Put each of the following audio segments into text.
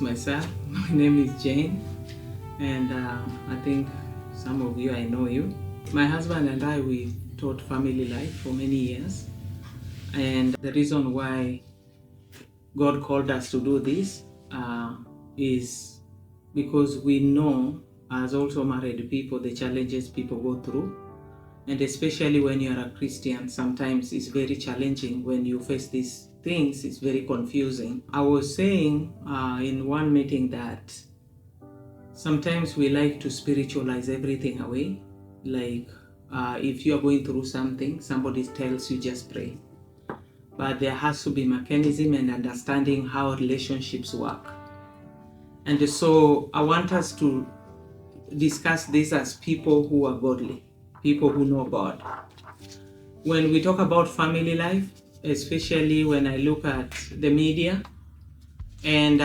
myself. My name is Jane, and I think some of you, I know you. My husband and I, we taught family life for many years, and the reason why God called us to do this is because we know, as also married people, the challenges people go through. And especially when you're a Christian, sometimes it's very challenging when you face these things. It's very confusing. I was saying in one meeting that sometimes we like to spiritualize everything away. Like if you are going through something, somebody tells you just pray. But there has to be mechanism and understanding how relationships work. And so I want us to discuss this as people who are godly, people who know God. When we talk about family life, especially when I look at the media, and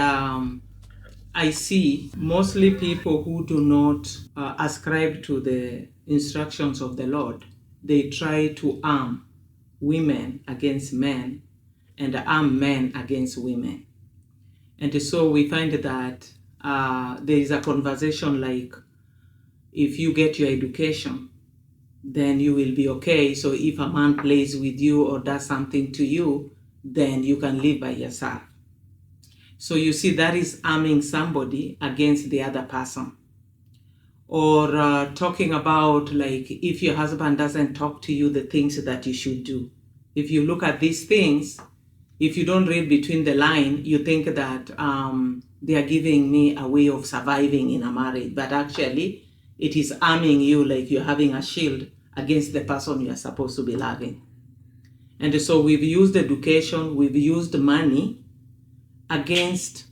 I see mostly people who do not ascribe to the instructions of the Lord. They try to arm women against men and arm men against women. And so we find that there is a conversation like, if you get your education, then you will be okay. So if a man plays with you or does something to you, then you can live by yourself. So you see, that is arming somebody against the other person. Or talking about, like, if your husband doesn't talk to you, the things that you should do. If you look at these things, if you don't read between the line, you think that they are giving me a way of surviving in a marriage, but actually it is arming you, like you're having a shield against the person you're supposed to be loving. And so we've used education, we've used money against,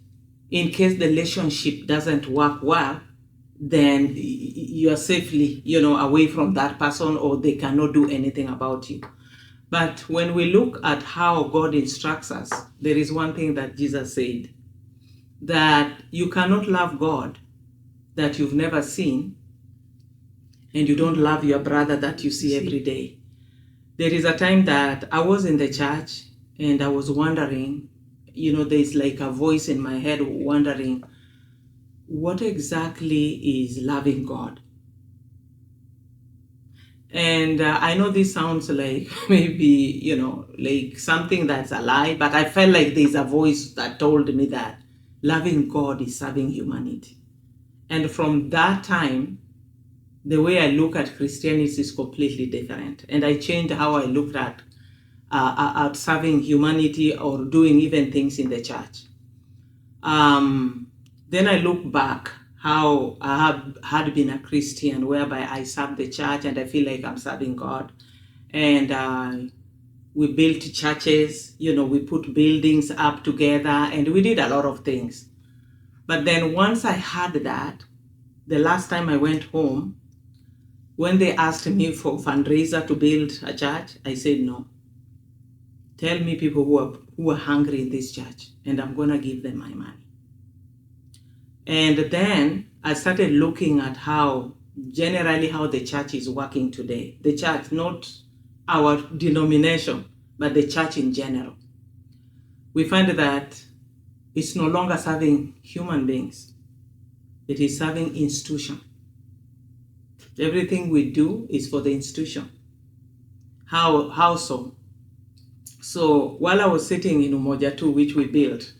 in case the relationship doesn't work well, then you're safely, away from that person, or they cannot do anything about you. But when we look at how God instructs us, there is one thing that Jesus said, that you cannot love God that you've never seen, and you don't love your brother that you see every day. There is a time that I was in the church and I was wondering, there's like a voice in my head wondering, what exactly is loving God? And I know this sounds like maybe, like something that's a lie, but I felt like there's a voice that told me that loving God is serving humanity. And from that time, the way I look at Christianity is completely different. And I changed how I looked at serving humanity or doing even things in the church. Then I look back how I had been a Christian, whereby I served the church and I feel like I'm serving God. And we built churches, we put buildings up together, and we did a lot of things. But then once I had that, the last time I went home, when they asked me for fundraiser to build a church, I said no. Tell me people who are hungry in this church, and I'm going to give them my money. And then I started looking at generally how the church is working today. The church, not our denomination, but the church in general. We find that it's no longer serving human beings. It is serving institution. Everything we do is for the institution. How so? So while I was sitting in Umoja 2, which we built,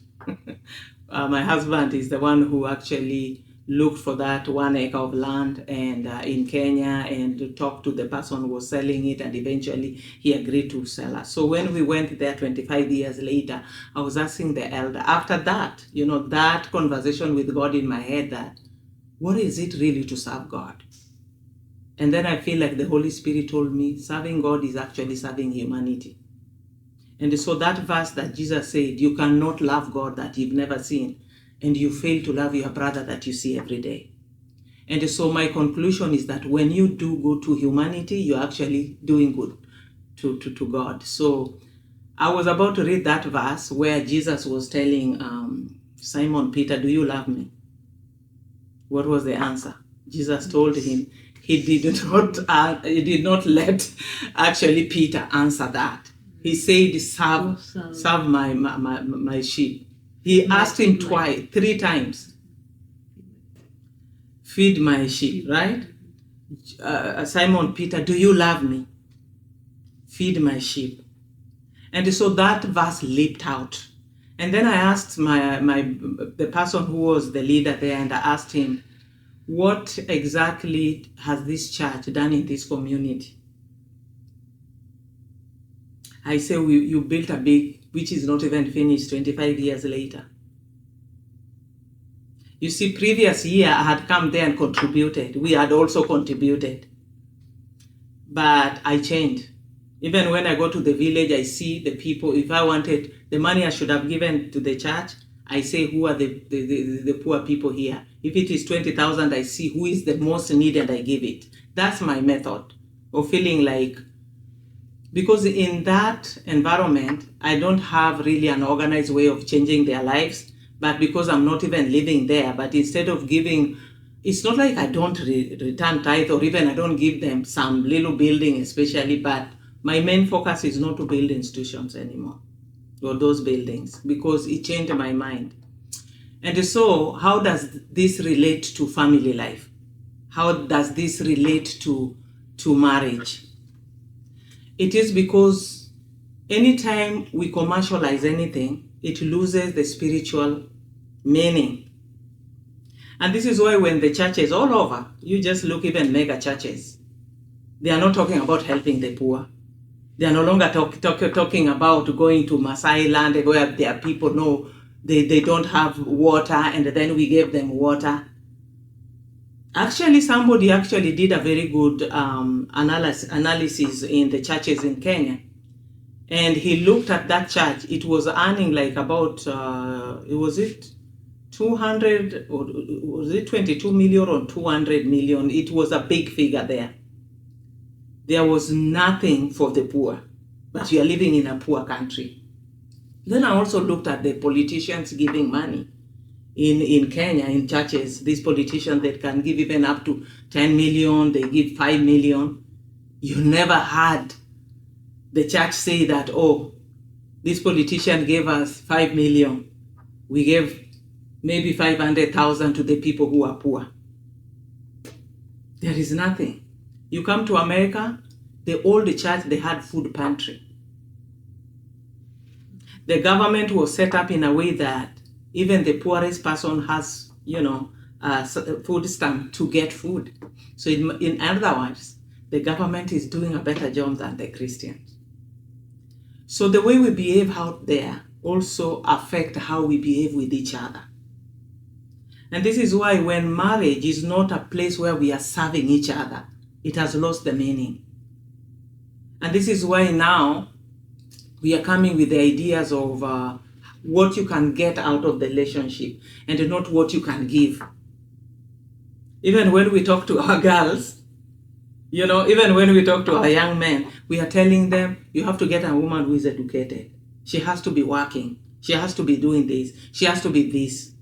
my husband is the one who actually looked for that 1 acre of land and in Kenya, and talked to the person who was selling it, and eventually he agreed to sell us. So when we went there 25 years later, I was asking the elder, after that, that conversation with God in my head, that what is it really to serve God? And then I feel like the Holy Spirit told me, serving God is actually serving humanity. And so that verse that Jesus said, you cannot love God that you've never seen, and you fail to love your brother that you see every day. And so my conclusion is that when you do good to humanity, you're actually doing good to God. So I was about to read that verse where Jesus was telling Simon Peter, do you love me? What was the answer? Jesus told him, he did not let actually Peter answer that. He said, serve my sheep. He asked him twice, 3 times. Feed my sheep, right? Simon Peter, do you love me? Feed my sheep. And so that verse leaped out. And then I asked the person who was the leader there, and I asked him, what exactly has this church done in this community? I say, you built a big, which is not even finished 25 years later. You see, previous year I had come there and contributed. We had also contributed. But I changed. Even when I go to the village, I see the people. If I wanted the money I should have given to the church, I say, who are the poor people here? If it is 20,000, I see who is the most needed, I give it. That's my method of feeling like, because in that environment, I don't have really an organized way of changing their lives, but because I'm not even living there, but instead of giving, it's not like I don't return tithe, or even I don't give them some little building especially, but my main focus is not to build institutions anymore, or those buildings, because it changed my mind. And so how does this relate to family life? How does this relate to marriage? It is because anytime we commercialize anything, it loses the spiritual meaning. And this is why when the churches all over, you just look, even mega churches, they are not talking about helping the poor. They are no longer talking about going to Maasai land where their people know they don't have water, and then we gave them water. Actually, somebody actually did a very good analysis in the churches in Kenya. And he looked at that church. It was earning like about, was it 200, or was it 22 million or 200 million? It was a big figure there. There was nothing for the poor, but you are living in a poor country. Then I also looked at the politicians giving money in Kenya, in churches. These politicians that can give even up to 10 million, they give 5 million. You never heard the church say that, oh, this politician gave us 5 million. We gave maybe 500,000 to the people who are poor. There is nothing. You come to America, the old church, they had food pantry. The government was set up in a way that even the poorest person has, food stamp to get food. So in other words, the government is doing a better job than the Christians. So the way we behave out there also affects how we behave with each other. And this is why when marriage is not a place where we are serving each other, it has lost the meaning. And this is why now we are coming with the ideas of what you can get out of the relationship and not what you can give. Even when we talk to our girls, even when we talk to our young men, we are telling them, you have to get a woman who is educated. She has to be working. She has to be doing this. She has to be this.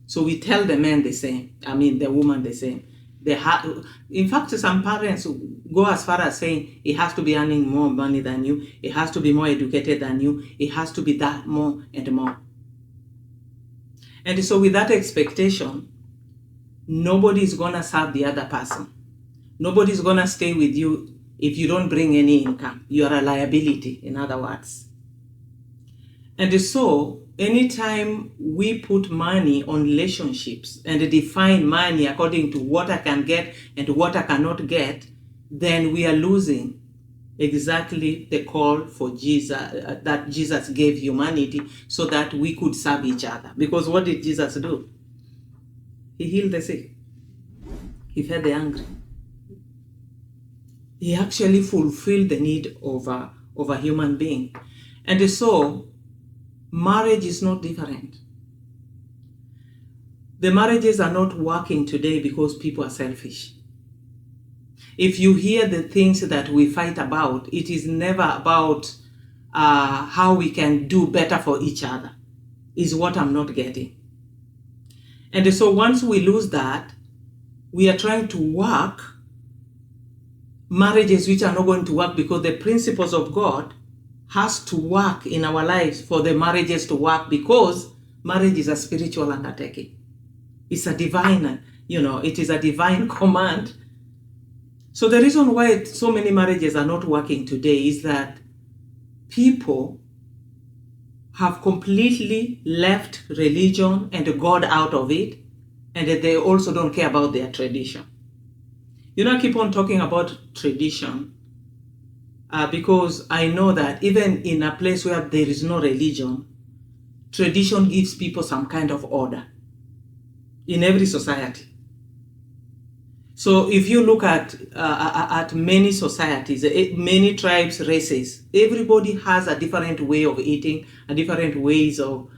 So we tell the men the same. The woman the same. In fact, some parents go as far as saying it has to be earning more money than you, it has to be more educated than you, it has to be that more and more. And so with that expectation, nobody is going to serve the other person. Nobody is going to stay with you if you don't bring any income. You are a liability, in other words. And so anytime we put money on relationships and define money according to what I can get and what I cannot get, then we are losing exactly the call for Jesus, that Jesus gave humanity so that we could serve each other. Because what did Jesus do? He healed the sick. He fed the hungry. He actually fulfilled the need of a human being. And so marriage is not different. The marriages are not working today because people are selfish. If you hear the things that we fight about, it is never about how we can do better for each other, is what I'm not getting. And so once we lose that, we are trying to work marriages which are not going to work, because the principles of God has to work in our lives for the marriages to work, because marriage is a spiritual undertaking. It's a divine, it is a divine command. So the reason why so many marriages are not working today is that people have completely left religion and God out of it, and that they also don't care about their tradition. I keep on talking about tradition because I know that even in a place where there is no religion, tradition gives people some kind of order in every society. So if you look at many societies, many tribes, races, everybody has a different way of eating, a different ways of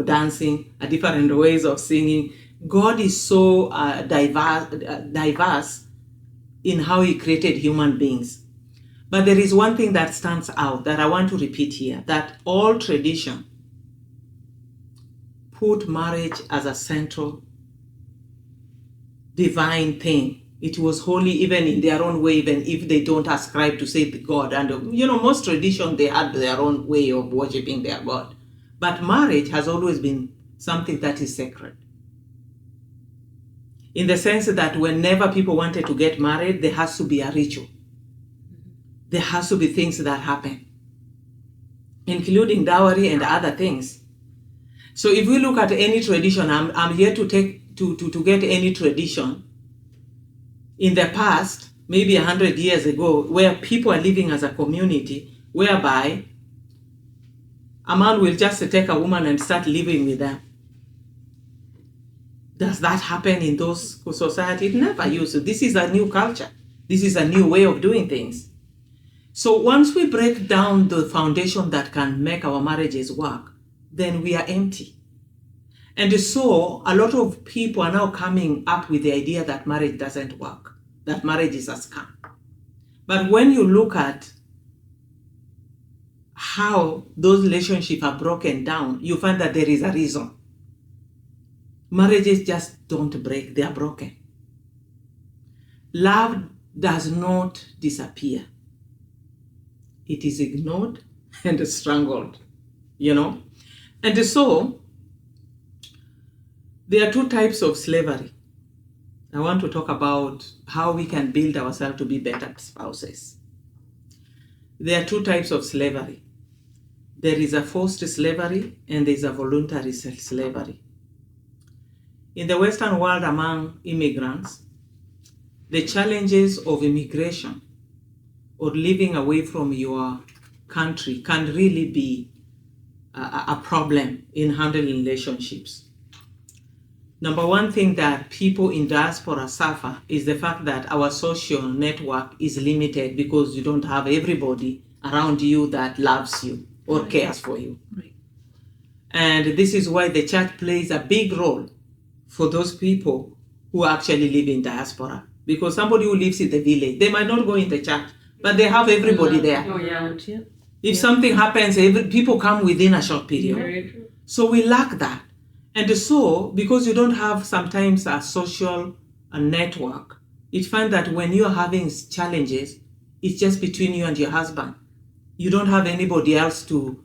dancing, a different ways of singing. God is so diverse in how he created human beings. But there is one thing that stands out that I want to repeat here, that all tradition put marriage as a central divine thing. It was holy even in their own way, even if they don't ascribe to say God. And most tradition, they had their own way of worshiping their God. But marriage has always been something that is sacred. In the sense that whenever people wanted to get married, there has to be a ritual. There has to be things that happen, including dowry and other things. So if we look at any tradition, I'm here to get any tradition in the past, maybe 100 years ago, where people are living as a community, whereby a man will just take a woman and start living with them. Does that happen in those societies? It never used to. This is a new culture. This is a new way of doing things. So once we break down the foundation that can make our marriages work, then we are empty. And so a lot of people are now coming up with the idea that marriage doesn't work, that marriage is a scam. But when you look at how those relationships are broken down, you find that there is a reason. Marriages just don't break, they are broken. Love does not disappear. It is ignored and strangled, And so, there are two types of slavery. I want to talk about how we can build ourselves to be better spouses. There are two types of slavery. There is a forced slavery and there is a voluntary slavery. In the Western world, among immigrants, the challenges of immigration or living away from your country can really be a problem in handling relationships. Number one thing that people in diaspora suffer is the fact that our social network is limited because you don't have everybody around you that loves you or cares for you. Right. And this is why the church plays a big role for those people who actually live in diaspora. Because somebody who lives in the village, they might not go in the church, but they have everybody there. Oh, yeah. If something happens, people come within a short period. So we lack that. And so, because you don't have sometimes a social network, you find that when you're having challenges, it's just between you and your husband. You don't have anybody else to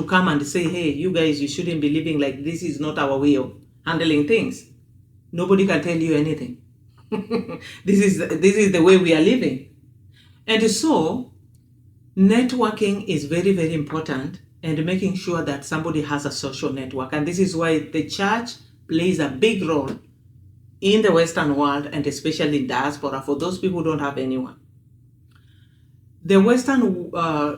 come and say, hey, you guys, you shouldn't be living like this. Is not our way of handling things. Nobody can tell you anything. This is the way we are living. And so, networking is very, very important, and making sure that somebody has a social network. And this is why the church plays a big role in the Western world, and especially in diaspora, for those people who don't have anyone. The Western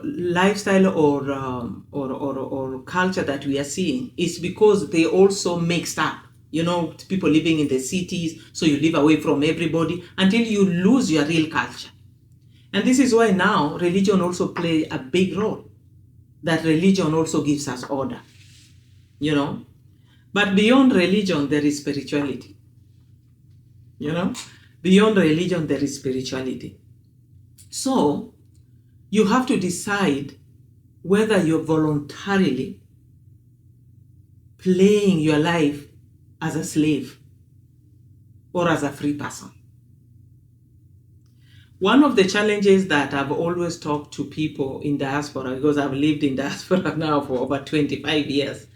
lifestyle or culture that we are seeing is because they also mixed up. People living in the cities, so you live away from everybody until you lose your real culture. And this is why now religion also plays a big role. That religion also gives us order, But beyond religion, there is spirituality, Beyond religion, there is spirituality. So, you have to decide whether you're voluntarily playing your life as a slave or as a free person. One of the challenges that I've always talked to people in diaspora, because I've lived in diaspora now for over 25 years,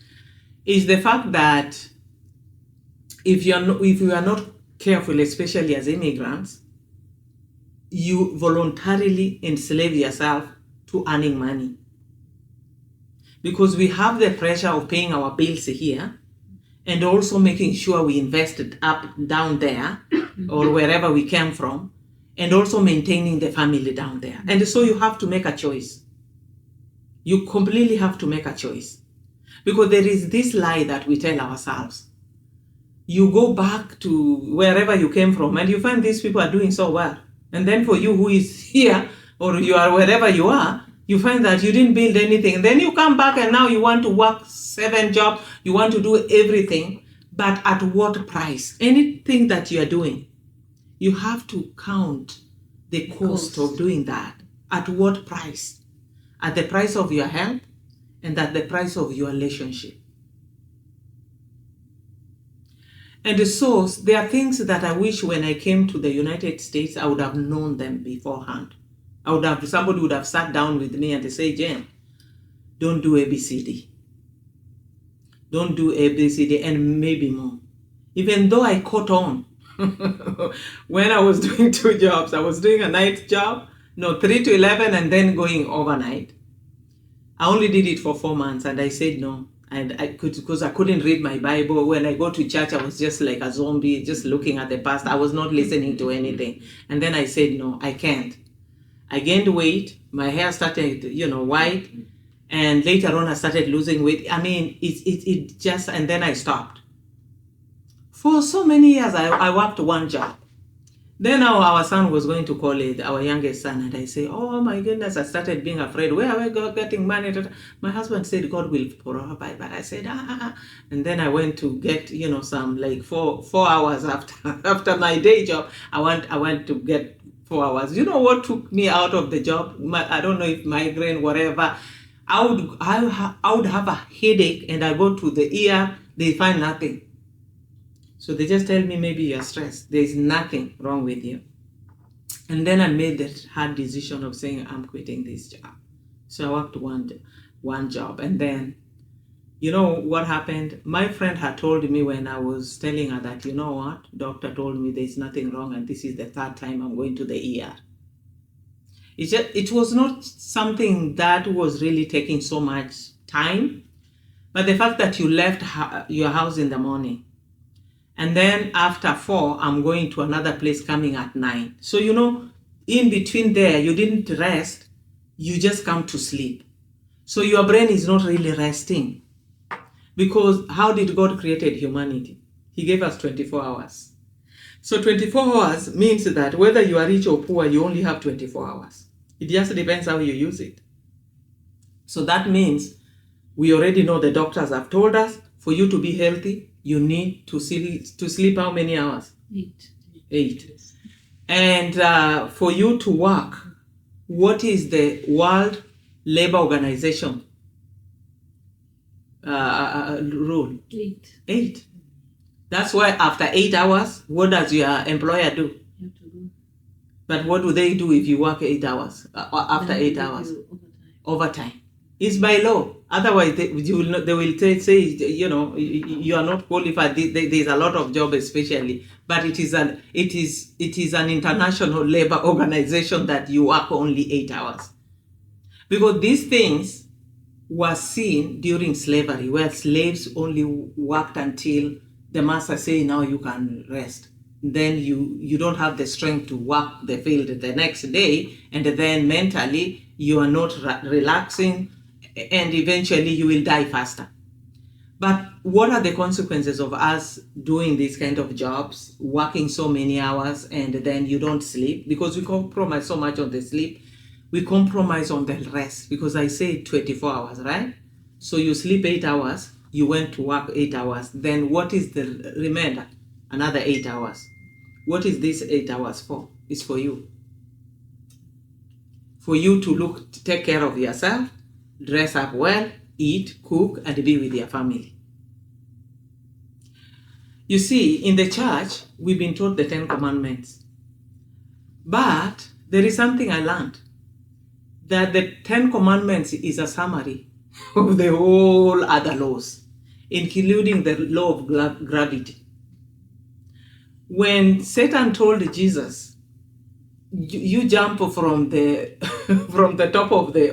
is the fact that if you are not careful, especially as immigrants, you voluntarily enslave yourself to earning money. Because we have the pressure of paying our bills here and also making sure we invested up down there or wherever we came from, and also maintaining the family down there. And so you have to make a choice. You completely have to make a choice. Because there is this lie that we tell ourselves. You go back to wherever you came from and you find these people are doing so well. And then for you who is here or you are wherever you are, you find that you didn't build anything. And then you come back and now you want to work 7 jobs, you want to do everything, but at what price? Anything that you are doing, you have to count the cost of doing that. At what price? At the price of your health and at the price of your relationship. And so there are things that I wish when I came to the United States, I would have known them beforehand. Somebody would have sat down with me and they say, Jane, don't do ABCD. Don't do ABCD and maybe more. Even though I caught on when I was doing 2 jobs, I was doing a night job, 3 to 11 and then going overnight. I only did it for 4 months and I said no. And because I couldn't read my Bible. When I go to church, I was just like a zombie, just looking at the past. I was not listening to anything. And then I said, no, I can't. I gained weight. My hair started, white. And later on, I started losing weight. I mean, it just, and then I stopped. For so many years, I worked 1 job. Then our son was going to college, our youngest son, and I say, oh my goodness, I started being afraid. Where are we getting money? My husband said, God will provide. But I said, And then I went to get, some like 4 hours after my day job. I went to get 4 hours. You know what took me out of the job? I don't know if migraine, whatever. I would have a headache and I go to the ER, they find nothing. So they just tell me maybe you're stressed. There's nothing wrong with you. And then I made that hard decision of saying I'm quitting this job. So I worked one job. And then, you know what happened? My friend had told me when I was telling her that, you know what? Doctor told me there's nothing wrong and this is the 3rd time I'm going to the ER. It was not something that was really taking so much time. But the fact that you left your house in the morning, and then after 4, I'm going to another place coming at 9. So, in between there, you didn't rest. You just come to sleep. So your brain is not really resting. Because how did God create humanity? He gave us 24 hours. So 24 hours means that whether you are rich or poor, you only have 24 hours. It just depends how you use it. So that means we already know the doctors have told us, for you to be healthy, you need to sleep how many hours? 8. And for you to work, what is the World Labor Organization rule? 8. That's why after 8 hours, what does your employer do? You have to go. But what do they do if you work 8 hours? After 8 hours? Overtime. It's by law. Otherwise, they will say, you are not qualified. There's a lot of jobs, especially, but it is an international labor organization that you work only 8 hours, because these things were seen during slavery, where slaves only worked until the master say, now you can rest. Then you don't have the strength to work the field the next day, and then mentally you are not relaxing. And eventually you will die faster. But what are the consequences of us doing these kind of jobs, working so many hours, and then you don't sleep? Because we compromise so much on the sleep, we compromise on the rest. Because I say 24 hours, right? So you sleep 8 hours, you went to work 8 hours. Then what is the remainder? Another 8 hours. What is this 8 hours for? It's for you. For you to take care of yourself, dress up well, eat, cook, and be with your family. You see, in the church, we've been taught the 10 Commandments. But there is something I learned, that the 10 Commandments is a summary of the whole other laws. including the law of gravity. When Satan told Jesus, you jump from the from the top of the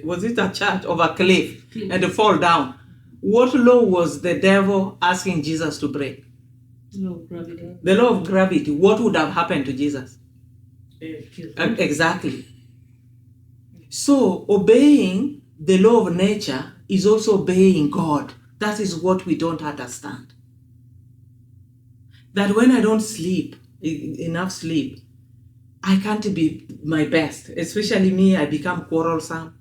was it a church of a cliff and fall down, what law was the devil asking Jesus to break? Law of gravity. The law of gravity. What would have happened to Jesus? Exactly. So obeying the law of nature is also obeying God. That is what we don't understand. That when I don't sleep enough sleep, I can't be my best. Especially me, I become quarrelsome.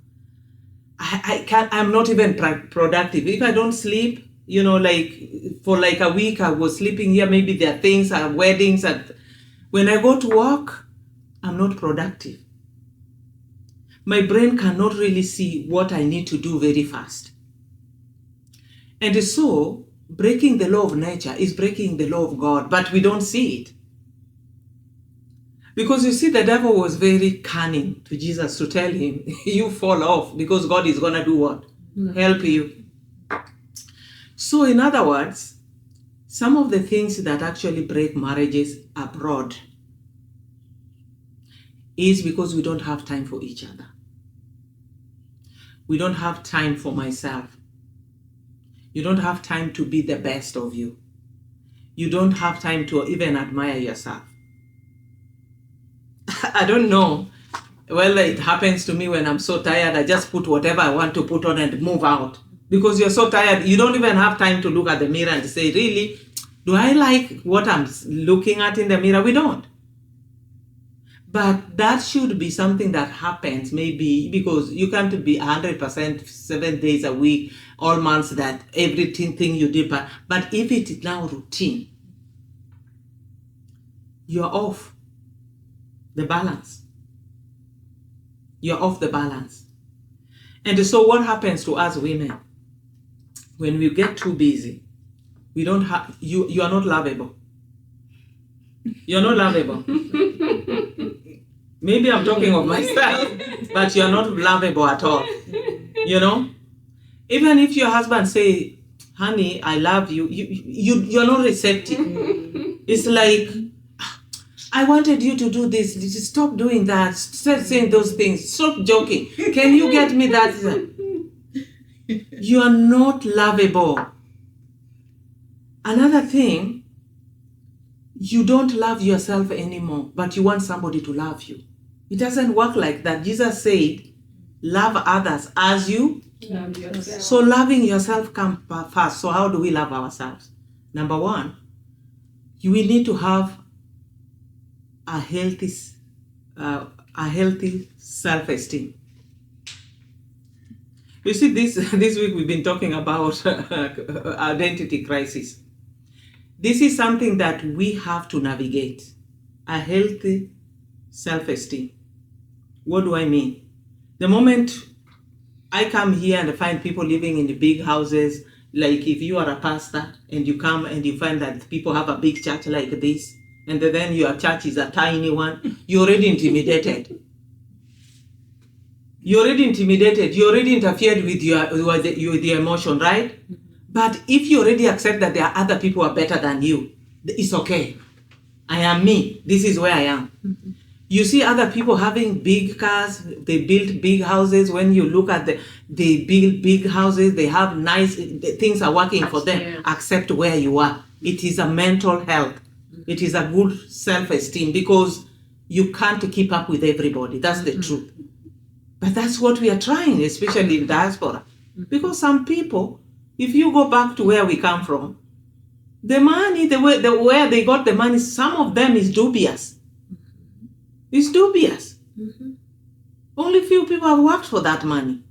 I'm not even productive. If I don't sleep, like for like a week, I was sleeping here. Maybe there are things, weddings, and when I go to work, I'm not productive. My brain cannot really see what I need to do very fast. And so, breaking the law of nature is breaking the law of God, but we don't see it. Because you see, the devil was very cunning to Jesus to tell him, you fall off because God is going to do what? Help you. So in other words, some of the things that actually break marriages abroad is because we don't have time for each other. We don't have time for myself. You don't have time to be the best of you. You don't have time to even admire yourself. I don't know whether it happens to me when I'm so tired, I just put whatever I want to put on and move out. Because you're so tired, you don't even have time to look at the mirror and say, really, do I like what I'm looking at in the mirror? We don't. But that should be something that happens maybe because you can't be 100% 7 days a week, all months, that everything you do. But if it is now routine, you're off the balance. You're off the balance. And so what happens to us women? When we get too busy, we don't have, you are not lovable. You're not lovable. Maybe I'm talking of myself, but you're not lovable at all. Even if your husband say, honey, I love you, you're not receptive. It's like, I wanted you to do this. Stop doing that. Stop saying those things. Stop joking. Can you get me that? You are not lovable. Another thing, you don't love yourself anymore, but you want somebody to love you. It doesn't work like that. Jesus said, love others as you love yourself. So loving yourself comes first. So how do we love ourselves? Number one, we need to have a healthy self-esteem. You see, this week we've been talking about identity crisis. This is something that we have to navigate. A healthy self-esteem. What do I mean? The moment I come here and find people living in the big houses, like if you are a pastor and you come and you find that people have a big church like this, and then your church is a tiny one, you're already intimidated. You're already intimidated. You already interfered with your emotion, right? But if you already accept that there are other people who are better than you, it's okay. I am me. This is where I am. You see other people having big cars, they build big houses. When you look at they build big houses, they have nice, things are working for them. Yes. Accept where you are. It is a mental health. It is a good self-esteem because you can't keep up with everybody. That's the truth. But that's what we are trying, especially in diaspora. Because some people, if you go back to where we come from, the money, where they got the money, some of them is dubious. It's dubious. Only few people have worked for that money.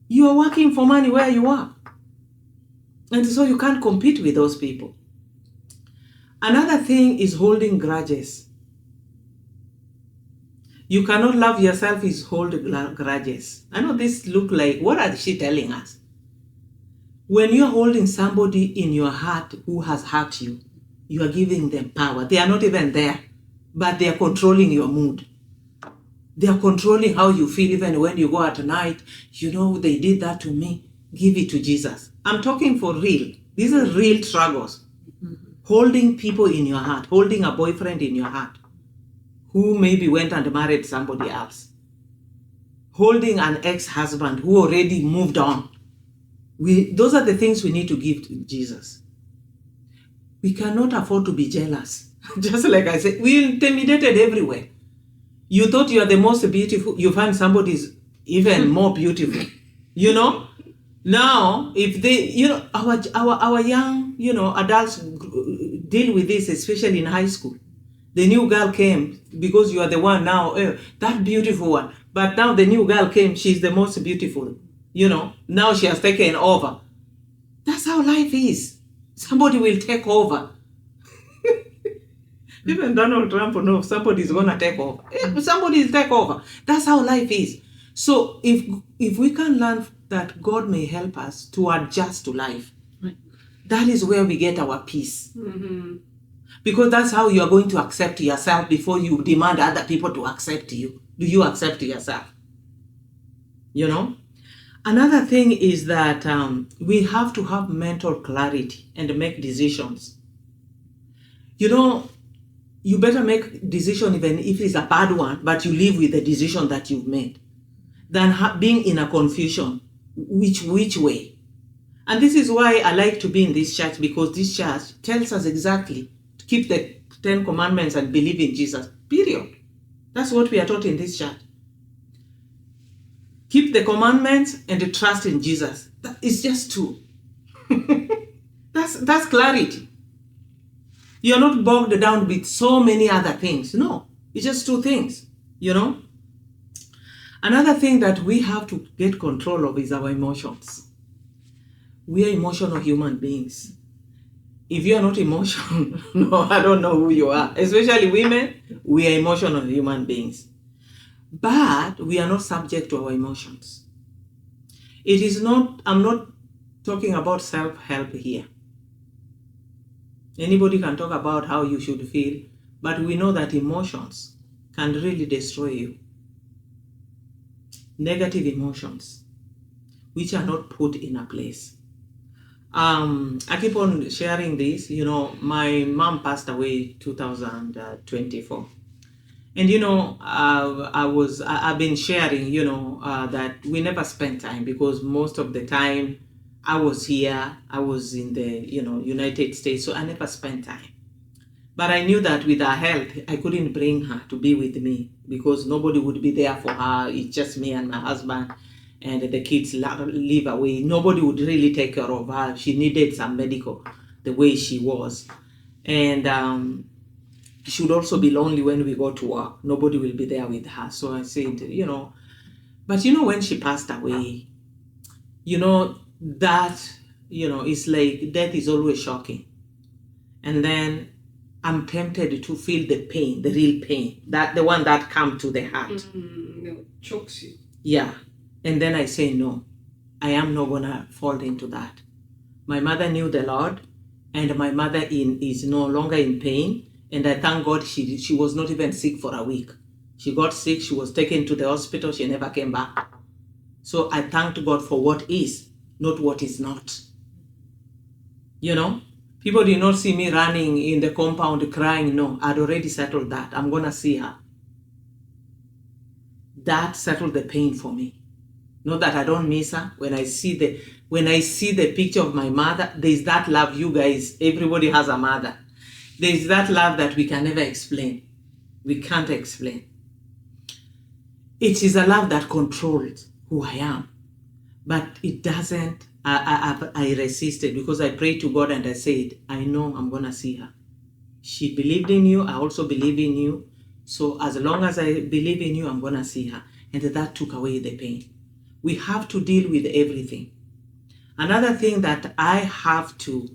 You are working for money where you are. And so you can't compete with those people. Another thing is holding grudges. You cannot love yourself is hold grudges. I know this look like, what is she telling us? When you're holding somebody in your heart who has hurt you, you are giving them power. They are not even there, but they are controlling your mood. They are controlling how you feel even when you go at night. They did that to me. give it to Jesus. I'm talking for real. These are real struggles. Holding people in your heart, holding a boyfriend in your heart who maybe went and married somebody else, holding an ex-husband who already moved on. Those are the things we need to give to Jesus. We cannot afford to be jealous. Just like I said, we're intimidated everywhere. You thought you are the most beautiful, you find somebody's even more beautiful. You know? Now, if they, you know, our young, you know, adults deal with this, especially in high school. The new girl came because you are the one now, that beautiful one. But now the new girl came, she's the most beautiful. You know, now she has taken over. That's how life is. Somebody will take over. Even Donald Trump knows somebody's going to take over. Somebody will take over. That's how life is. So if we can learn that God may help us to adjust to life, Right. that is where we get our peace. Because that's how you are going to accept yourself before you demand other people to accept you. Do you accept yourself? You know? Another thing is that we have to have mental clarity and make decisions. You know, you better make decision even if it's a bad one, but you live with the decision that you've made, than being in a confusion. Which way? And this is why I like to be in this church, because this church tells us exactly to keep the 10 commandments and believe in Jesus. Period. That's what we are taught in this church. Keep the commandments and trust in Jesus. It's just two. That's clarity. You're not bogged down with so many other things. No, it's just two things, you know. Another thing that we have to get control of is our emotions. We are emotional human beings. If you are not emotional, no, I don't know who you are. Especially women, we are emotional human beings. But we are not subject to our emotions. It is not, I'm not talking about self-help here. Anybody can talk about how you should feel, but we know that emotions can really destroy you. Negative emotions, which are not put in a place. I keep on sharing this. You know, my mom passed away 2024. And, you know, I've been sharing, you know, that we never spent time, because most of the time I was here, I was in the, you know, United States, so I never spent time. But I knew that with her health, I couldn't bring her to be with me, because nobody would be there for her. It's just me and my husband, and the kids live away. Nobody would really take care of her. She needed some medical, the way she was. And she would also be lonely when we go to work. Nobody will be there with her. So I said, you know, but you know, when she passed away, you know, that, you know, it's like death is always shocking. And then I'm tempted to feel the pain, the real pain, that the one that comes to the heart. No, chokes you. Yeah. And then I say, no, I am not going to fall into that. My mother knew the Lord, and my mother is no longer in pain. And I thank God she was not even sick for a week. She got sick, she was taken to the hospital, she never came back. So I thanked God for what is, not what is not. You know, people did not see me running in the compound crying. No, I'd already settled that. I'm going to see her. That settled the pain for me. Not that I don't miss her. When I see the picture of my mother, there's that love. You guys, everybody has a mother. There's that love that we can never explain. We can't explain. It is a love that controls who I am. But it doesn't, I resisted, because I prayed to God and I said, I know I'm going to see her. She believed in you. I also believe in you. So as long as I believe in you, I'm going to see her. And that took away the pain. We have to deal with everything. Another thing that I have to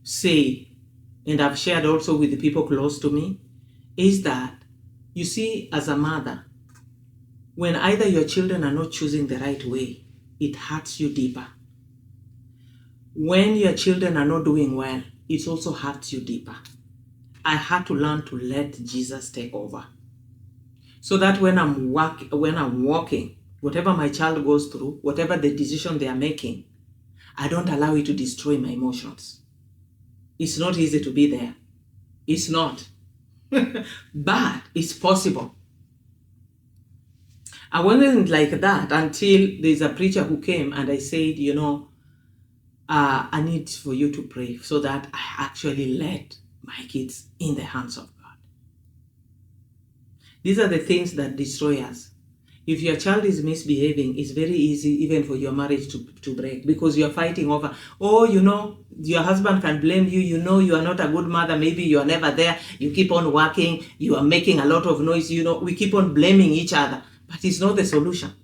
say, and I've shared also with the people close to me, is that, you see, as a mother, when either your children are not choosing the right way, it hurts you deeper. When your children are not doing well, it also hurts you deeper. I had to learn to let Jesus take over. So that when I'm walking, whatever my child goes through, whatever the decision they are making, I don't allow it to destroy my emotions. It's not easy to be there. It's not. But it's possible. I wasn't like that until there's a preacher who came and I said, I need for you to pray so that I actually let my kids in the hands of God. These are the things that destroy us. If your child is misbehaving, it's very easy even for your marriage to break because you're fighting over, your husband can blame you, you are not a good mother, maybe you are never there, you keep on working, you are making a lot of noise, we keep on blaming each other, but it's not the solution.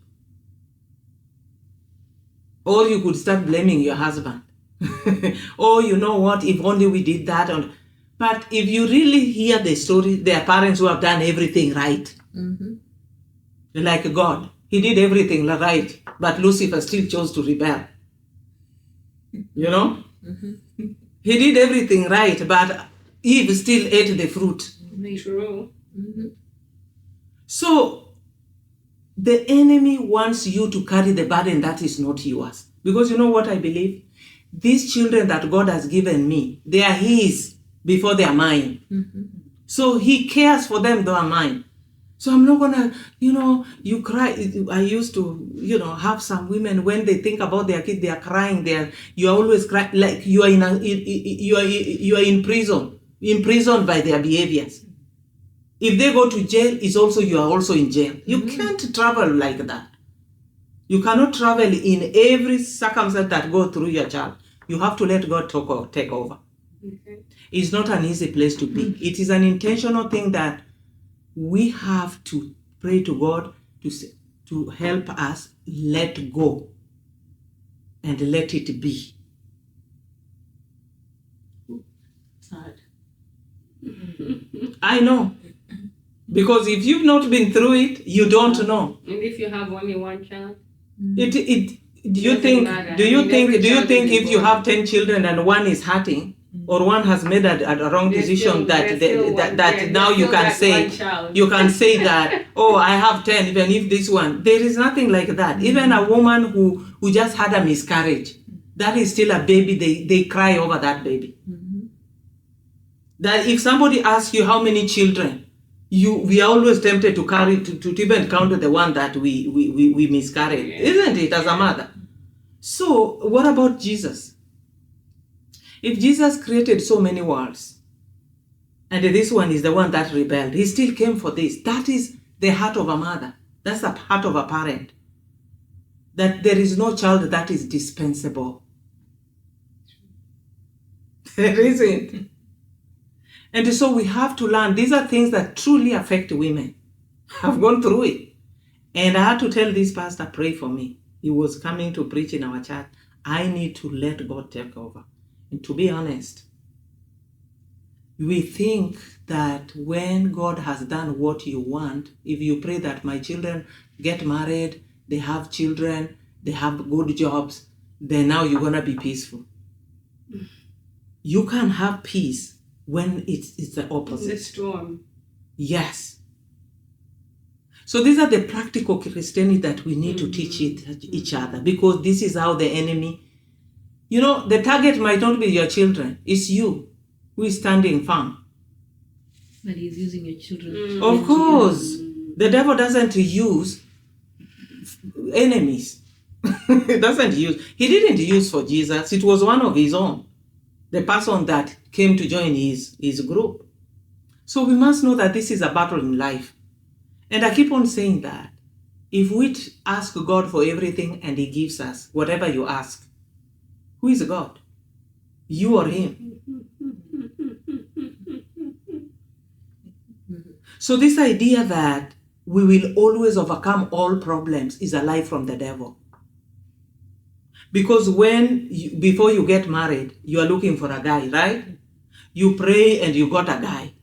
Or you could start blaming your husband. Oh, you know what, if only we did that. But if you really hear the story, there are parents who have done everything right. Mm-hmm. Like God. He did everything right, but Lucifer still chose to rebel. Mm-hmm. He did everything right, but Eve still ate the fruit. True. Mm-hmm. So, the enemy wants you to carry the burden that is not yours. Because you know what I believe? These children that God has given me, they are His before they are mine. Mm-hmm. So He cares for them, they are mine. So I'm not gonna, you cry. I used to, have some women when they think about their kid, they are crying. You are always crying, like you are you are in prison, imprisoned by their behaviors. If they go to jail, you are also in jail. You can't travel like that. You cannot travel in every circumstance that go through your child. You have to let God take over. Okay. It's not an easy place to be. It is an intentional thing that we have to pray to God to help us let go and let it be. Sad. I know. Because if you've not been through it, you don't know. And if you have only one child? Do you Doesn't think matter. if you have 10 children and one is hurting, or one has made a wrong decision, now you can say that, oh, I have 10, even if this one, there is nothing like that. Even a woman who just had a miscarriage, that is still a baby. They cry over that baby. Mm-hmm. That if somebody asks you how many children, we are always tempted to carry to even count the one that we miscarried, isn't it, as a mother? So what about Jesus? If Jesus created so many worlds, and this one is the one that rebelled, He still came for this. That is the heart of a mother. That's the heart of a parent. That there is no child that is dispensable. There isn't. And so we have to learn. These are things that truly affect women. I've gone through it. And I had to tell this pastor, pray for me. He was coming to preach in our church. I need to let God take over. And to be honest, we think that when God has done what you want, if you pray that my children get married, they have children, they have good jobs, then now you're going to be peaceful. You can have peace when it's the opposite. The storm. Yes. So these are the practical Christianity that we need to teach each other, because this is how the enemy, the target might not be your children. It's you who is standing firm. But he's using your children. Of course. The devil doesn't use enemies. He didn't use for Jesus. It was one of his own. The person that came to join his group. So we must know that this is a battle in life. And I keep on saying that if we ask God for everything and He gives us whatever you ask, who is God? You or Him? So this idea that we will always overcome all problems is a lie from the devil. Because before you get married, you are looking for a guy, right? You pray and you got a guy.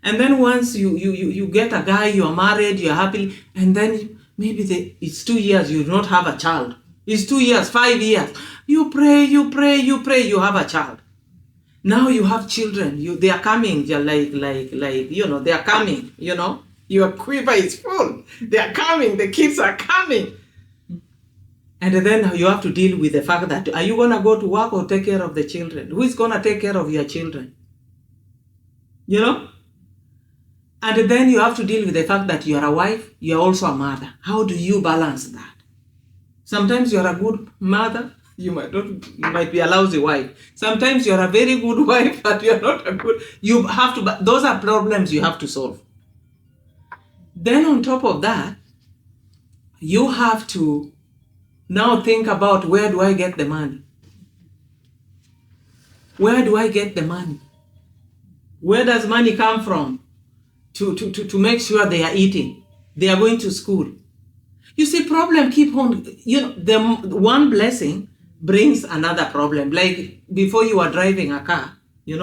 And then once you get a guy, you are married, you are happy, and then maybe it's 2 years, you do not have a child. It's 2 years, 5 years. You pray, you have a child. Now you have children. They are coming. They're like, they are coming, Your quiver is full. They are coming. The kids are coming. And then you have to deal with the fact that, are you going to go to work or take care of the children? Who is going to take care of your children? You know? And then you have to deal with the fact that you are a wife, you are also a mother. How do you balance that? Sometimes you are a good mother, you might be a lousy wife. Sometimes you are a very good wife, but you are not a good. You have to. Those are problems you have to solve. Then on top of that, you have to now think about, where do I get the money? Where do I get the money? Where does money come from to make sure they are eating? They are going to school. You see, problem keep on, the one blessing brings another problem. Like before you were driving a car, you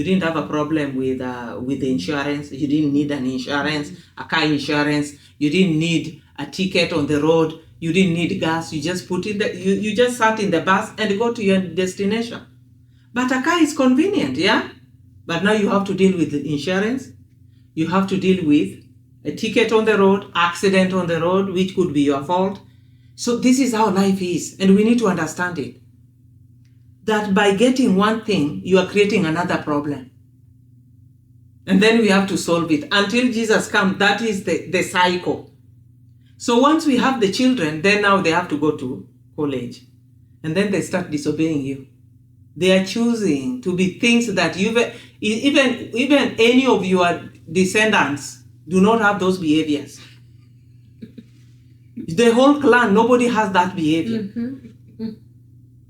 didn't have a problem with the insurance. You didn't need an insurance, a car insurance. You didn't need a ticket on the road. You didn't need gas. You just you just sat in the bus and go to your destination. But a car is convenient, yeah? But now you have to deal with the insurance. You have to deal with a ticket on the road, accident on the road, which could be your fault. So this is how life is, and we need to understand it. That by getting one thing, you are creating another problem. And then we have to solve it. Until Jesus comes, that is the cycle. So once we have the children, then now they have to go to college. And then they start disobeying you. They are choosing to be things that even any of your descendants do not have those behaviors. The whole clan, nobody has that behavior.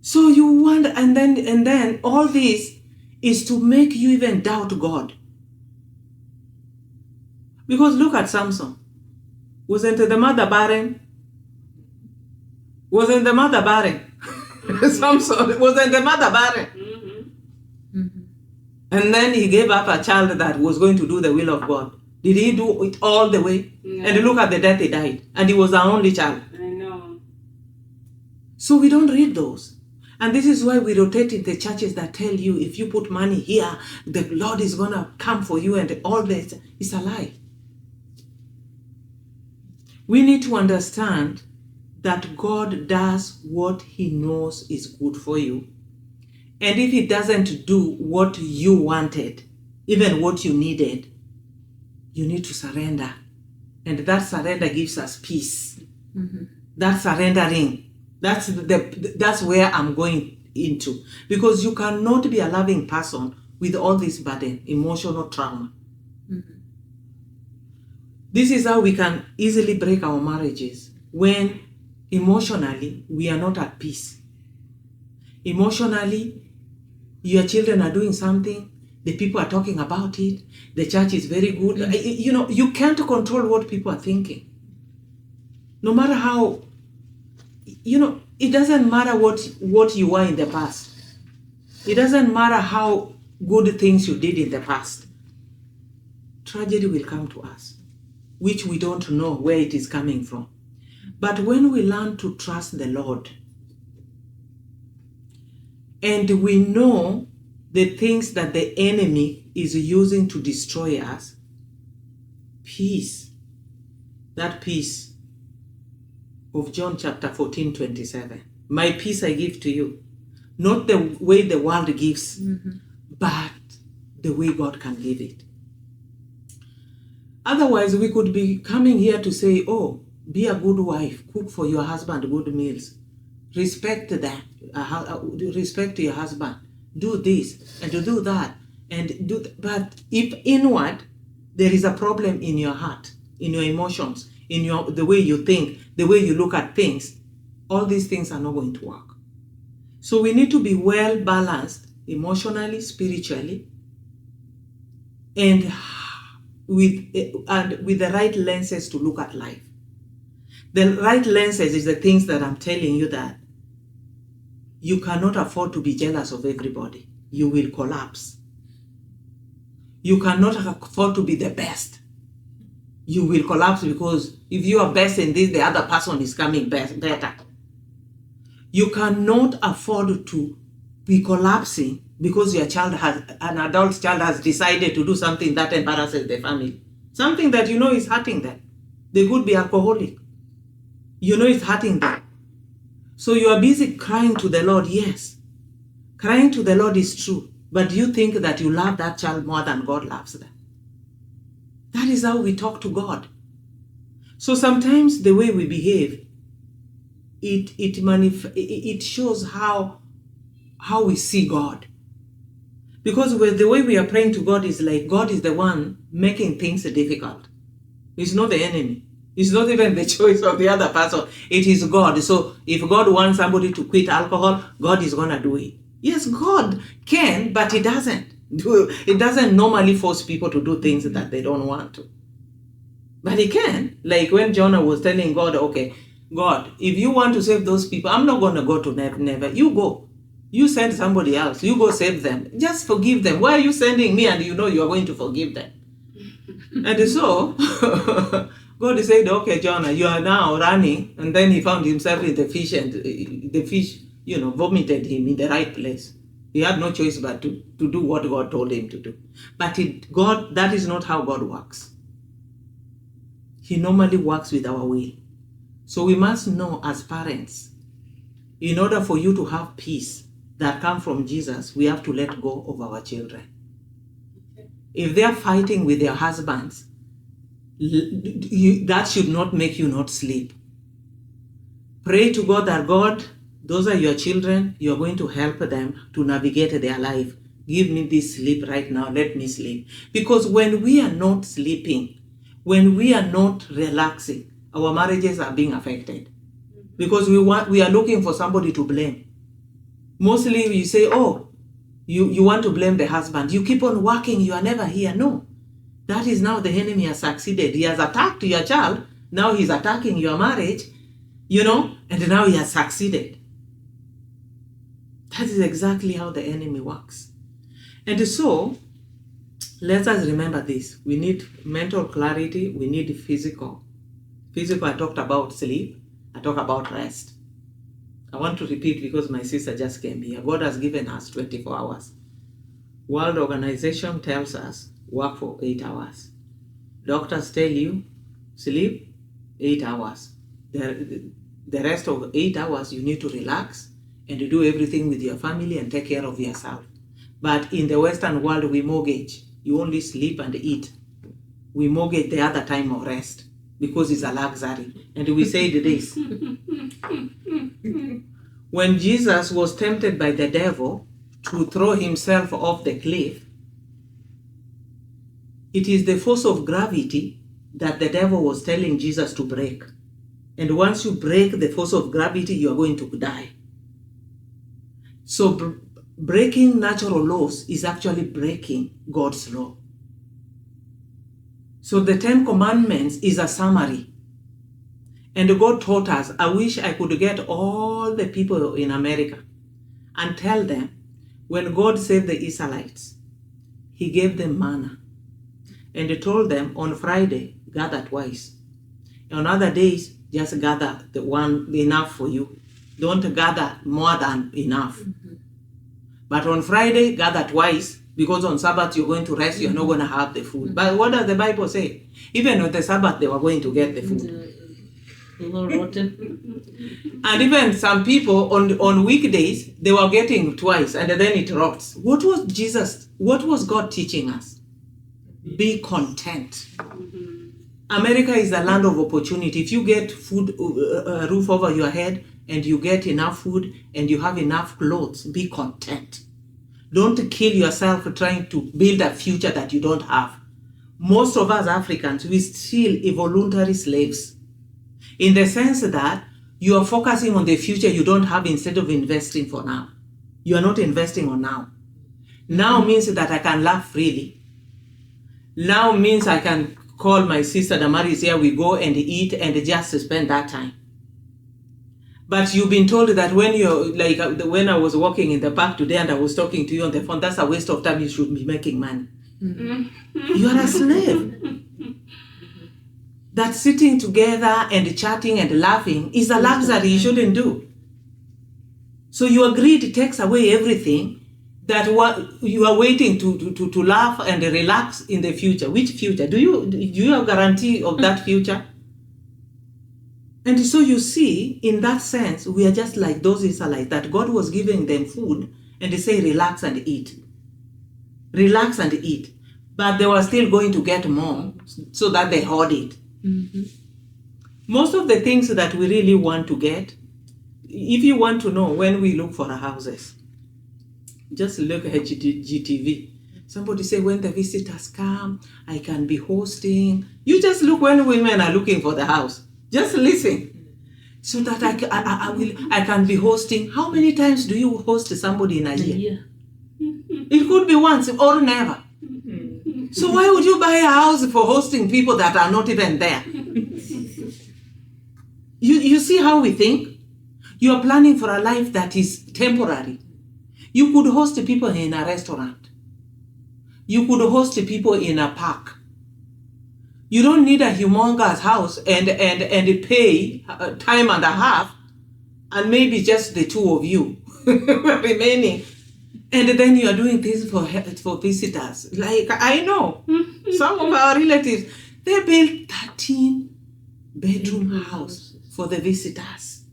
So you wonder, and then all this is to make you even doubt God. Because look at Samson. Wasn't the mother barren? Wasn't the mother barren? Samson, wasn't the mother barren? And then he gave up a child that was going to do the will of God. Did he do it all the way? No. And look at the death he died. And he was our only child. I know. So we don't read those. And this is why we rotate in the churches that tell you, if you put money here, the Lord is going to come for you, and all this. It's a lie. We need to understand that God does what he knows is good for you. And if he doesn't do what you wanted, even what you needed, you need to surrender. And that surrender gives us peace. That surrendering, that's where I'm going into. Because you cannot be a loving person with all this burden, emotional trauma. This is how we can easily break our marriages, when emotionally we are not at peace. Emotionally, your children are doing something, the people are talking about it, the church is very good. You can't control what people are thinking. No matter how, it doesn't matter what you were in the past. It doesn't matter how good things you did in the past. Tragedy will come to us, which we don't know where it is coming from. But when we learn to trust the Lord, and we know the things that the enemy is using to destroy us, peace, that peace of John chapter 14:27, my peace I give to you, not the way the world gives, but the way God can give it. Otherwise, we could be coming here to say, oh, be a good wife, cook for your husband good meals, respect that, respect your husband, do this and do that, but if inward there is a problem in your heart, in your emotions, in the way you think, the way you look at things, all these things are not going to work. So we need to be well balanced emotionally, spiritually, and with the right lenses to look at life. The right lenses is the things that I'm telling you, that you cannot afford to be jealous of everybody. You will collapse. You cannot afford to be the best. You will collapse, because if you are best in this, the other person is coming better. You cannot afford to be collapsing because your child an adult child has decided to do something that embarrasses the family. Something that is hurting them. They could be alcoholic. You know it's hurting them. So you are busy crying to the Lord, yes. Crying to the Lord is true. But do you think that you love that child more than God loves them? That is how we talk to God. So sometimes the way we behave, it shows how we see God. Because the way we are praying to God is like God is the one making things difficult. It's not the enemy. It's not even the choice of the other person. It is God. So if God wants somebody to quit alcohol, God is going to do it. Yes, God can, but He doesn't. It doesn't normally force people to do things that they don't want to. But He can. Like when Jonah was telling God, okay, God, if you want to save those people, I'm not going to go to Nineveh. You go. You send somebody else. You go save them. Just forgive them. Why are you sending me and you know you are going to forgive them? And so God said, okay, Jonah, you are now running. And then he found himself in the fish, and the fish, vomited him in the right place. He had no choice but to do what God told him to do. But that is not how God works. He normally works with our will. So we must know as parents, in order for you to have peace that comes from Jesus, we have to let go of our children. If they are fighting with their husbands, that should not make you not sleep. Pray to God that God, those are your children, you're going to help them to navigate their life. Give me this sleep right now, let me sleep. Because when we are not sleeping, when we are not relaxing, our marriages are being affected. Because we are looking for somebody to blame. Mostly you say, oh, you want to blame the husband. You keep on working, you are never here. No. That is now the enemy has succeeded. He has attacked your child. Now he's attacking your marriage, and now he has succeeded. That is exactly how the enemy works. And so, let us remember this. We need mental clarity. We need physical. Physical, I talked about sleep. I talk about rest. I want to repeat because my sister just came here. God has given us 24 hours. World Organization tells us work for 8 hours. Doctors tell you sleep 8 hours. The rest of 8 hours you need to relax and to do everything with your family and take care of yourself. But in the Western world, we mortgage. You only sleep and eat. We mortgage the other time of rest because it's a luxury. And we said this. When Jesus was tempted by the devil to throw himself off the cliff, it is the force of gravity that the devil was telling Jesus to break. And once you break the force of gravity, you are going to die. So breaking natural laws is actually breaking God's law. So the 10 Commandments is a summary. And God taught us, I wish I could get all the people in America and tell them, when God saved the Israelites, He gave them manna. And He told them, on Friday, gather twice. On other days, just gather the one enough for you. Don't gather more than enough. Mm-hmm. But on Friday, gather twice, because on Sabbath you're going to rest, you're not going to have the food. Mm-hmm. But what does the Bible say? Even on the Sabbath, they were going to get the food. And even some people on weekdays, they were getting twice, and then it rots. What was God teaching us? Be content. America is a land of opportunity. If you get food, a roof over your head, and you get enough food, and you have enough clothes, be content. Don't kill yourself trying to build a future that you don't have. Most of us Africans, we still involuntary slaves. In the sense that you are focusing on the future you don't have instead of investing for now. You are not investing on now. Now means that I can laugh freely. Now means I can call my sister Damaris here, we go and eat and just spend that time. But you've been told that when I was walking in the park today and I was talking to you on the phone, that's a waste of time, you should be making money. Mm-hmm. You are a slave. That sitting together and chatting and laughing is a luxury you shouldn't do. So your greed takes away everything that you are waiting to laugh and relax in the future. Which future? Do you have guarantee of that future? And And so you see, in that sense, we are just like those Israelites, that God was giving them food and they say, relax and eat. Relax and eat. But they were still going to get more so that they hoard it. Mm-hmm. Most of the things that we really want to get, if you want to know when we look for houses, just look at GTV. Somebody say, when the visitors come, I can be hosting. You just look when women are looking for the house. Just listen. So that I can be hosting. How many times do you host somebody in a year? It could be once or never. So why would you buy a house for hosting people that are not even there? You see how we think? You are planning for a life that is temporary. You could host people in a restaurant. You could host people in a park. You don't need a humongous house and pay time and a half, and maybe just the two of you remaining. And then you are doing things for visitors. Like, I know some of our relatives, they built 13-bedroom house for the visitors.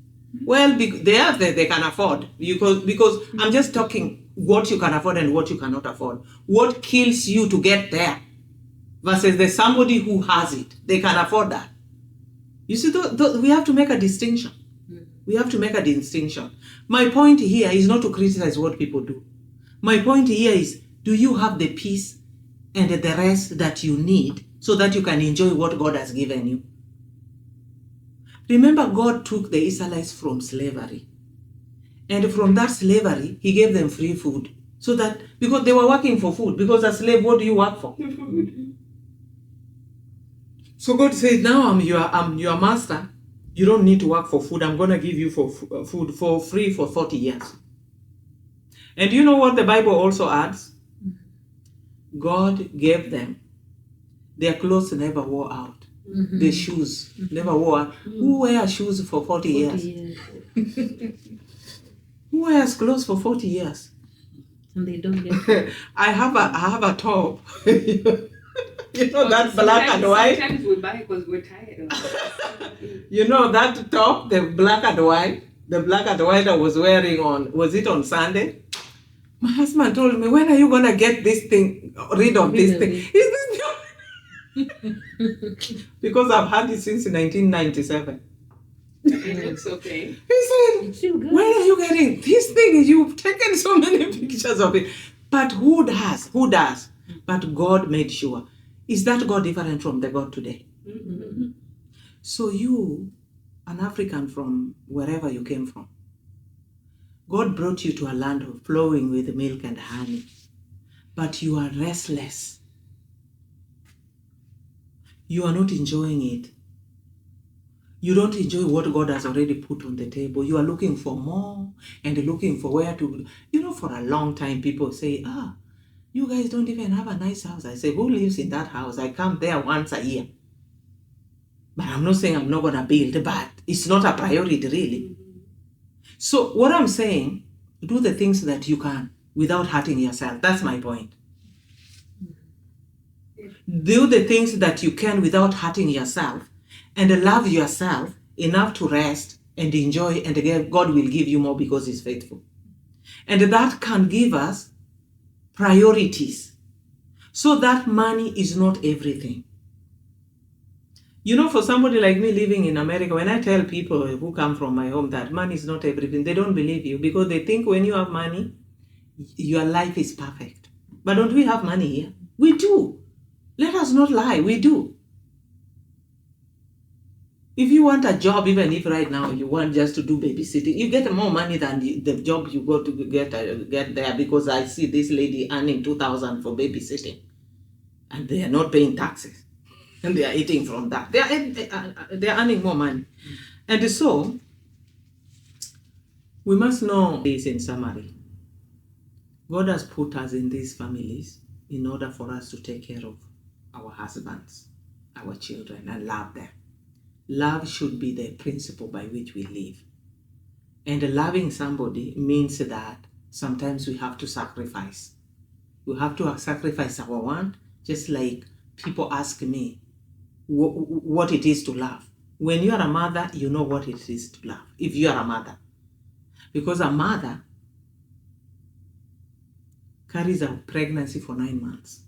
Well, they can afford, because I'm just talking what you can afford and what you cannot afford. What kills you to get there versus there's somebody who has it. They can afford that. You see, we have to make a distinction. We have to make a distinction. My point here is not to criticize what people do. My point here is, do you have the peace and the rest that you need so that you can enjoy what God has given you? Remember, God took the Israelites from slavery. And from that slavery, he gave them free food. So that, because they were working for food. Because as a slave, what do you work for? So God said, now I'm your master. You don't need to work for food. I'm going to give you food for free for 40 years. And you know what the Bible also adds? God gave them. Their clothes never wore out. Mm-hmm. The shoes never wore out. Mm-hmm. Who wears shoes for 40 years? Who wears clothes for 40 years? And they don't get I have a top. You know that black and white? Sometimes we buy because we're tired of it. You know that top, the black and white? The black and white I was wearing was it on Sunday? My husband told me, when are you going to get this thing, rid of this thing? Is this because I've had it since 1997. It looks okay. He said, when are you getting this thing? You've taken so many pictures of it. But who does? Who does? But God made sure. Is that God different from the God today? Mm-hmm. So you, an African from wherever you came from, God brought you to a land flowing with milk and honey, but you are restless. You are not enjoying it. You don't enjoy what God has already put on the table. You are looking for more and looking for where to. You know, for a long time, people say, you guys don't even have a nice house. I say, who lives in that house? I come there once a year. But I'm not saying I'm not going to build, but it's not a priority, really. So what I'm saying, do the things that you can without hurting yourself. That's my point. Do the things that you can without hurting yourself, and love yourself enough to rest and enjoy, and God will give you more because he's faithful. And that can give us priorities so that money is not everything. You know, for somebody like me living in America, when I tell people who come from my home that money is not everything, they don't believe you because they think when you have money, your life is perfect. But don't we have money here? We do. Let us not lie, we do. If you want a job, even if right now you want just to do babysitting, you get more money than the job you go to get there, because I see this lady earning $2,000 for babysitting and they are not paying taxes. And they are eating from that. They are earning more money. And so, we must know this in summary. God has put us in these families in order for us to take care of our husbands, our children, and love them. Love should be the principle by which we live. And loving somebody means that sometimes we have to sacrifice. We have to sacrifice our want, just like people ask me what it is to love. When you are a mother, you know what it is to love, if you are a mother. Because a mother carries a pregnancy for 9 months.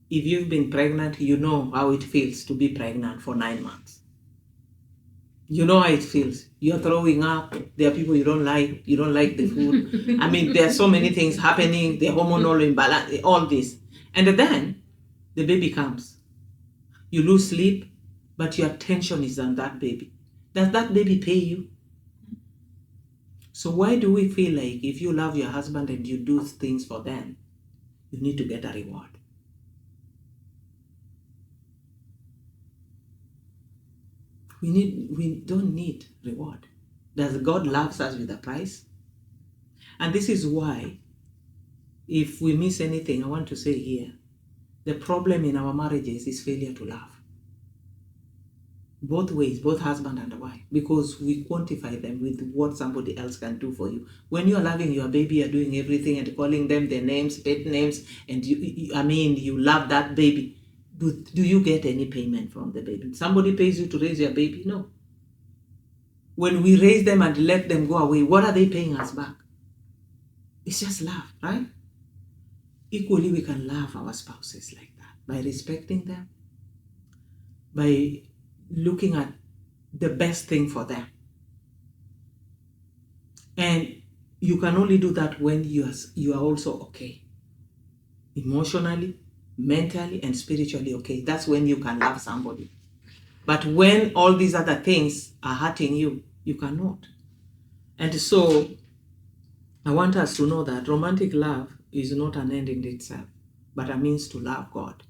If you've been pregnant, you know how it feels to be pregnant for 9 months. You know how it feels. You're throwing up. There are people you don't like. You don't like the food. I mean, there are so many things happening. The hormonal imbalance, all this. And then the baby comes. You lose sleep, but your attention is on that baby. Does that baby pay you? So why do we feel like if you love your husband and you do things for them, you need to get a reward? We don't need reward. Does God loves us with a price? And this is why, if we miss anything, I want to say here, the problem in our marriages is failure to love. Both ways, both husband and wife, because we quantify them with what somebody else can do for you. When you are loving your baby, you're doing everything and calling them their names, pet names, and you love that baby. Do you get any payment from the baby? Somebody pays you to raise your baby? No. When we raise them and let them go away, what are they paying us back? It's just love, right? Equally, we can love our spouses like that, by respecting them, by looking at the best thing for them. And you can only do that when you are also okay. Emotionally, mentally, and spiritually okay. That's when you can love somebody. But when all these other things are hurting you, you cannot. And so I want us to know that romantic love is not an end in itself, but a means to love God.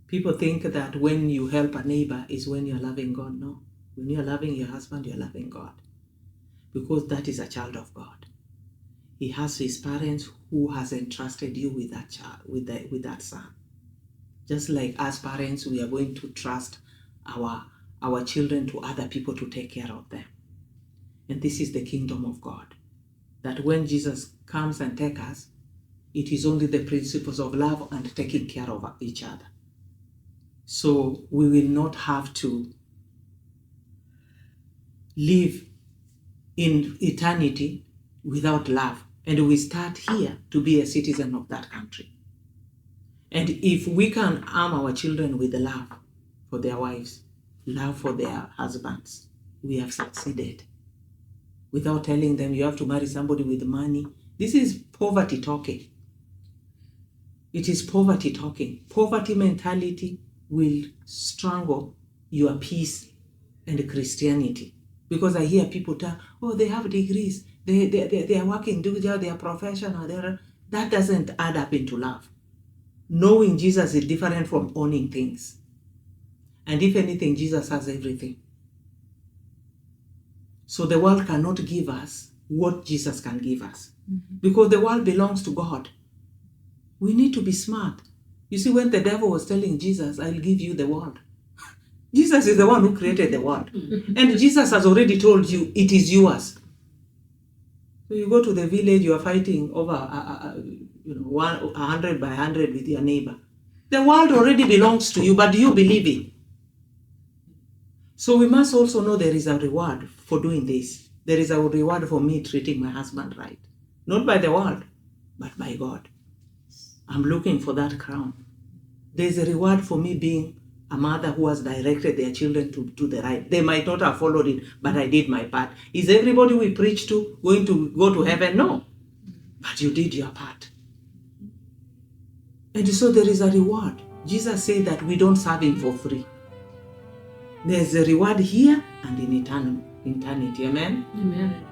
People think that when you help a neighbor is when you're loving God. No. When you're loving your husband, you're loving God. Because that is a child of God. He has his parents who has entrusted you with that child, with that son. Just like as parents, we are going to trust our children to other people to take care of them. And this is the kingdom of God. That when Jesus comes and takes us, it is only the principles of love and taking care of each other. So we will not have to live in eternity without love. And we start here to be a citizen of that country. And if we can arm our children with the love for their wives, love for their husbands, we have succeeded. Without telling them you have to marry somebody with money. This is poverty talking. It is poverty talking. Poverty mentality will strangle your peace and Christianity. Because I hear people tell, oh, they have degrees, they are working, they are professional. That doesn't add up into love. Knowing Jesus is different from owning things. And if anything, Jesus has everything. So the world cannot give us what Jesus can give us. Mm-hmm. Because the world belongs to God. We need to be smart. You see, when the devil was telling Jesus, I'll give you the world. Jesus is the one who created the world. And Jesus has already told you, it is yours. So you go to the village, you are fighting over 100 by 100 with your neighbor. The world already belongs to you, but do you believe it? So we must also know there is a reward for doing this. There is a reward for me treating my husband right. Not by the world, but by God. I'm looking for that crown. There's a reward for me being a mother who has directed their children to do the right. They might not have followed it, but I did my part. Is everybody we preach to going to go to heaven? No. But you did your part. And so there is a reward. Jesus said that we don't serve him for free. There's a reward here and in eternity. Amen? Amen.